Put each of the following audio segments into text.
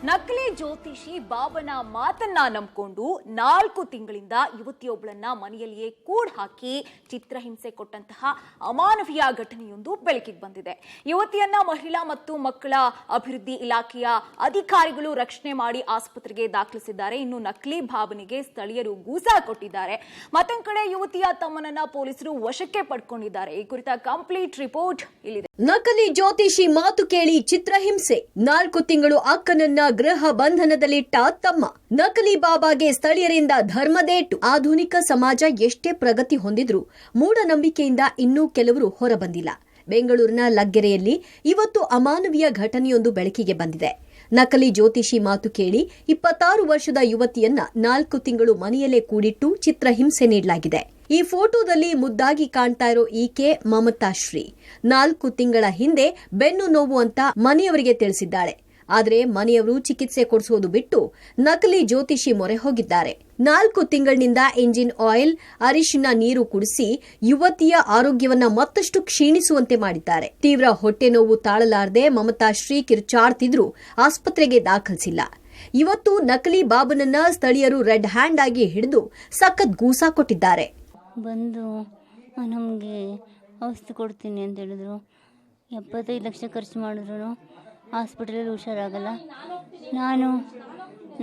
ನಕಲಿ ಜ್ಯೋತಿಷಿ ಬಾಬನ ಮಾತನ್ನ ನಂಬಿಕೊಂಡು 4 ತಿಂಗಳಿಂದ ಯುವತಿಯೊಬ್ಬಳನ್ನ ಮನೆಯಲ್ಲಿಯೇ ಕೂಡ್ ಹಾಕಿ ಚಿತ್ರಹಿಂಸೆ ಕೊಟ್ಟಂತಹ ಅಮಾನವೀಯ ಘಟನೆಯೊಂದು ಬೆಳಕಿಗೆ ಬಂದಿದೆ. ಯುವತಿಯನ್ನ ಮಹಿಳಾ ಮತ್ತು ಮಕ್ಕಳ ಅಭಿವೃದ್ಧಿ ಇಲಾಖೆಯ ಅಧಿಕಾರಿಗಳು ರಕ್ಷಣೆ ಮಾಡಿ ಆಸ್ಪತ್ರೆಗೆ ದಾಖಲಿಸಿದ್ದಾರೆ. ಇನ್ನು ನಕಲಿ ಬಾಬನಿಗೆ ಸ್ಥಳೀಯರು ಗೂಸಾ ಕೊಟ್ಟಿದ್ದಾರೆ. ಮತ್ತೊಂದು ಕಡೆ ಯುವತಿಯ ತಮ್ಮನನ್ನ ಪೊಲೀಸರು ವಶಕ್ಕೆ ಪಡ್ಕೊಂಡಿದ್ದಾರೆ. ಈ ಕುರಿತ ಕಂಪ್ಲೀಟ್ ರಿಪೋರ್ಟ್ ಇಲ್ಲಿದೆ. ನಕಲಿ ಜ್ಯೋತಿಷಿ ಮಾತು ಕೇಳಿ ಚಿತ್ರಹಿಂಸೆ, 4 ತಿಂಗಳು ಅಕ್ಕನನ್ನ ಗೃಹ ಬಂಧನದಲ್ಲಿಟ್ಟ ತಮ್ಮ. ನಕಲಿ ಬಾಬಾಗೆ ಸ್ಥಳೀಯರಿಂದ ಧರ್ಮದೇಟು. ಆಧುನಿಕ ಸಮಾಜ ಎಷ್ಟೇ ಪ್ರಗತಿ ಹೊಂದಿದ್ರೂ ಮೂಢನಂಬಿಕೆಯಿಂದ ಇನ್ನೂ ಕೆಲವರು ಹೊರಬಂದಿಲ್ಲ. ಬೆಂಗಳೂರಿನ ಲಗ್ಗೆರೆಯಲ್ಲಿ ಇವತ್ತು ಅಮಾನವೀಯ ಘಟನೆಯೊಂದು ಬೆಳಕಿಗೆ ಬಂದಿದೆ. ನಕಲಿ ಜ್ಯೋತಿಷಿ ಮಾತು ಕೇಳಿ 26 ವರ್ಷದ ಯುವತಿಯನ್ನ 4 ತಿಂಗಳು ಮನೆಯಲ್ಲೇ ಕೂಡಿಟ್ಟು ಚಿತ್ರಹಿಂಸೆ ನೀಡಲಾಗಿದೆ. ಈ ಫೋಟೋದಲ್ಲಿ ಮುದ್ದಾಗಿ ಕಾಣ್ತಾ ಇರೋ ಈಕೆ ಮಮತಾ ಶ್ರೀ. 4 ತಿಂಗಳ ಹಿಂದೆ ಬೆನ್ನು ನೋವು ಅಂತ ಮನೆಯವರಿಗೆ ತಿಳಿಸಿದ್ದಾಳೆ. ಆದರೆ ಮನೆಯವರು ಚಿಕಿತ್ಸೆ ಕೊಡಿಸೋದು ಬಿಟ್ಟು ನಕಲಿ ಜ್ಯೋತಿಷಿ ಮೊರೆ ಹೋಗಿದ್ದಾರೆ. 4 ತಿಂಗಳಿನಿಂದ ಇಂಜಿನ್ ಆಯಿಲ್, ಅರಿಶಿನ ನೀರು ಕುಡಿಸಿ ಯುವತಿಯ ಆರೋಗ್ಯವನ್ನ ಮತ್ತಷ್ಟು ಕ್ಷೀಣಿಸುವಂತೆ ಮಾಡಿದ್ದಾರೆ. ತೀವ್ರ ಹೊಟ್ಟೆ ನೋವು ತಾಳಲಾರದೆ ಮಮತಾ ಶ್ರೀ ಕಿರ್ಚಾಡ್ತಿದ್ರು ಆಸ್ಪತ್ರೆಗೆ ದಾಖಲಿಸಿಲ್ಲ. ಇವತ್ತು ನಕಲಿ ಬಾಬನನ್ನ ಸ್ಥಳೀಯರು ರೆಡ್ ಹ್ಯಾಂಡ್ ಆಗಿ ಹಿಡಿದು ಸಖತ್ ಗೂಸಾ ಕೊಟ್ಟಿದ್ದಾರೆ. ಬಂದು ನಮಗೆ ಔಷಧಿ ಕೊಡ್ತೀನಿ ಅಂತ ಹೇಳಿದ್ರು. 75 ಲಕ್ಷ ಖರ್ಚು ಮಾಡಿದ್ರು ಹಾಸ್ಪಿಟಲಲ್ಲಿ ಹುಷಾರಾಗಲ್ಲ. ನಾನು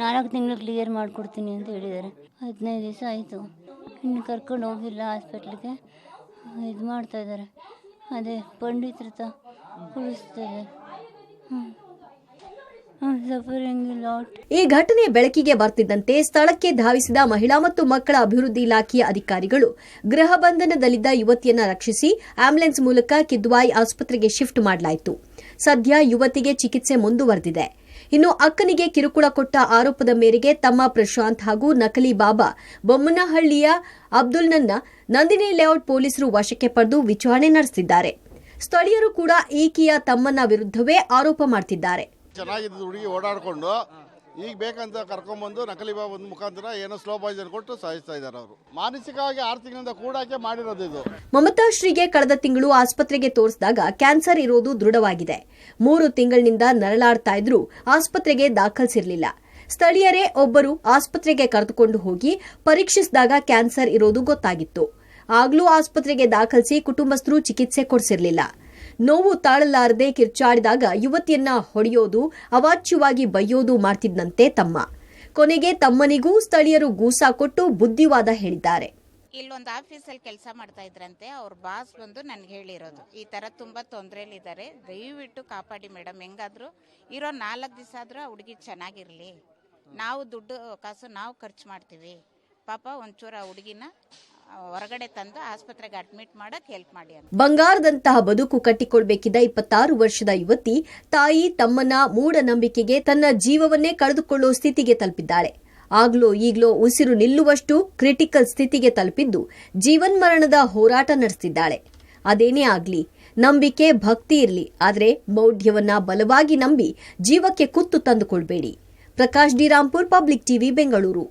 4 ತಿಂಗಳು ಕ್ಲಿಯರ್ ಮಾಡಿಕೊಡ್ತೀನಿ ಅಂತ ಹೇಳಿದ್ದಾರೆ. 15 ದಿವಸ ಆಯಿತು, ಇನ್ನು ಕರ್ಕೊಂಡು ಹೋಗಿಲ್ಲ ಹಾಸ್ಪಿಟ್ಲಿಗೆ. ಇದು ಮಾಡ್ತಾಯಿದ್ದಾರೆ, ಅದೇ ಪಂಡಿತರ ಹತ್ರ ಕುಳಿಸ್ತಾರೆ. ಈ ಘಟನೆ ಬೆಳಕಿಗೆ ಬರ್ತಿದ್ದಂತೆ ಸ್ಥಳಕ್ಕೆ ಧಾವಿಸಿದ ಮಹಿಳಾ ಮತ್ತು ಮಕ್ಕಳ ಅಭಿವೃದ್ಧಿ ಇಲಾಖೆಯ ಅಧಿಕಾರಿಗಳು ಗೃಹ ಬಂಧನದಲ್ಲಿದ್ದ ಯುವತಿಯನ್ನ ರಕ್ಷಿಸಿ ಆಂಬ್ಯುಲೆನ್ಸ್ ಮೂಲಕ ಕಿದ್ವಾಯಿ ಆಸ್ಪತ್ರೆಗೆ ಶಿಫ್ಟ್ ಮಾಡಲಾಯಿತು. ಸದ್ಯ ಯುವತಿಗೆ ಚಿಕಿತ್ಸೆ ಮುಂದುವರೆದಿದೆ. ಇನ್ನು ಅಕ್ಕನಿಗೆ ಕಿರುಕುಳ ಕೊಟ್ಟ ಆರೋಪದ ಮೇರೆಗೆ ತಮ್ಮ ಪ್ರಶಾಂತ್ ಹಾಗೂ ನಕಲಿ ಬಾಬಾ ಬೊಮ್ಮನಹಳ್ಳಿಯ ಅಬ್ದುಲ್ನನ್ನ ನಂದಿನಿ ಲೇಔಟ್ ಪೊಲೀಸರು ವಶಕ್ಕೆ ಪಡೆದು ವಿಚಾರಣೆ ನಡೆಸುತ್ತಿದ್ದಾರೆ. ಸ್ಥಳೀಯರು ಕೂಡ ಈಕೆಯ ತಮ್ಮನ ವಿರುದ್ಧವೇ ಆರೋಪ ಮಾಡ್ತಿದ್ದಾರೆ. ಚೆನ್ನಾಗಿದ್ದು ಹುಡುಗಿ ಓಡಾಡ್ಕೊಂಡು ಈಗ ಬೇಕಂತ ಕರ್ಕೊಂಡ್ಬಂದು ನಕಲಿ ಬಾಬನ ಮುಖಾಂತರ ಏನೋ ಸ್ಲೋ ಪಾಯ್ಸನ್ ಕೊಟ್ಟು ಸಾಯಿಸ್ತಾ ಇದ್ದಾರೆ. ಅವರು ಮಾನಸಿಕವಾಗಿ 6 ತಿಂಗಳಿಂದ ಕೂಡಾಕೆ ಮಾಡಿರೋದು ಇದು. ಮಮತಾ ಶ್ರೀಗೆ ಕಳೆದ ತಿಂಗಳು ಆಸ್ಪತ್ರೆಗೆ ತೋರಿಸಿದಾಗ ಕ್ಯಾನ್ಸರ್ ಇರೋದು ದೃಢವಾಗಿದೆ. 3 ತಿಂಗಳಿನಿಂದ ನರಳಾಡ್ತಾ ಇದ್ರೂ ಆಸ್ಪತ್ರೆಗೆ ದಾಖಲಿಸಿರಲಿಲ್ಲ. ಸ್ಥಳೀಯರೇ ಒಬ್ಬರು ಆಸ್ಪತ್ರೆಗೆ ಕರೆದುಕೊಂಡು ಹೋಗಿ ಪರೀಕ್ಷಿಸಿದಾಗ ಕ್ಯಾನ್ಸರ್ ಇರೋದು ಗೊತ್ತಾಗಿತ್ತು. ಆಗ್ಲೂ ಆಸ್ಪತ್ರೆಗೆ ದಾಖಲಿಸಿ ಕುಟುಂಬಸ್ಥರು ಚಿಕಿತ್ಸೆ ಕೊಡಿಸಿರಲಿಲ್ಲ. ನೋವು ತಾಳಲಾರದೆ ಕಿರ್ಚಾಡಿದಾಗ ಯುವತಿಯನ್ನ ಹೊಡೆಯೋದು, ಅವಾಚ್ಯವಾಗಿ ಬೈಯೋದು ಮಾಡ್ತಿದ್ದಂತೆ ತಮ್ಮ. ಕೊನೆಗೆ ತಮ್ಮನಿಗೂ ಸ್ಥಳೀಯರು ಗೂಸಾ ಕೊಟ್ಟು ಬುದ್ಧಿವಾದ ಹೇಳಿದ್ದಾರೆ. ಇಲ್ಲೊಂದು ಆಫೀಸಲ್ಲಿ ಕೆಲಸ ಮಾಡ್ತಾ ಇದ್ರಂತೆ. ಅವ್ರ ಬಾಸ್ ಬಂದು ನನಗೆ ಹೇಳಿರೋದು, ಈ ಥರ ತುಂಬ ತೊಂದರೆಯಲ್ಲಿದ್ದಾರೆ, ದಯವಿಟ್ಟು ಕಾಪಾಡಿ ಮೇಡಮ್, ಹೆಂಗಾದರೂ ಇರೋ 4 ದಿವಸ ಆದರೂ ಹುಡುಗಿ ಚೆನ್ನಾಗಿರಲಿ, ನಾವು ದುಡ್ಡು ಕಾಸು ನಾವು ಖರ್ಚು ಮಾಡ್ತೀವಿ, ಪಾಪ ಒಂಚೂರು ಆ ಹುಡುಗಿನ ಹೊರಗಡೆ ತಂದು ಆಸ್ಪತ್ರೆಗೆ ಅಡ್ಮಿಟ್ ಮಾಡಕ್ಕೆ ಹೆಲ್ಪ್ ಮಾಡಿ ಅಂತ. ಬಂಗಾರದಂತಹ ಬದುಕು ಕಟ್ಟಿಕೊಳ್ಬೇಕಿದ್ದ 26 ವರ್ಷದ ಯುವತಿ ತಾಯಿ ತಮ್ಮನ ಮೂಢನಂಬಿಕೆಗೆ ತನ್ನ ಜೀವವನ್ನೇ ಕಳೆದುಕೊಳ್ಳೋ ಸ್ಥಿತಿಗೆ ತಲುಪಿದ್ದಾಳೆ. ಆಗ್ಲೋ ಈಗ್ಲೋ ಉಸಿರು ನಿಲ್ಲುವಷ್ಟು ಕ್ರಿಟಿಕಲ್ ಸ್ಥಿತಿಗೆ ತಲುಪಿದ್ದು ಜೀವನ್ಮರಣದ ಹೋರಾಟ ನಡೆಸುತ್ತಿದ್ದಾಳೆ. ಅದೇನೇ ಆಗ್ಲಿ, ನಂಬಿಕೆ ಭಕ್ತಿ ಇರಲಿ, ಆದರೆ ಮೌಢ್ಯವನ್ನ ಬಲವಾಗಿ ನಂಬಿ ಜೀವಕ್ಕೆ ಕುತ್ತು ತಂದುಕೊಳ್ಬೇಡಿ. Prakash D Rampur, public TV, Bengaluru.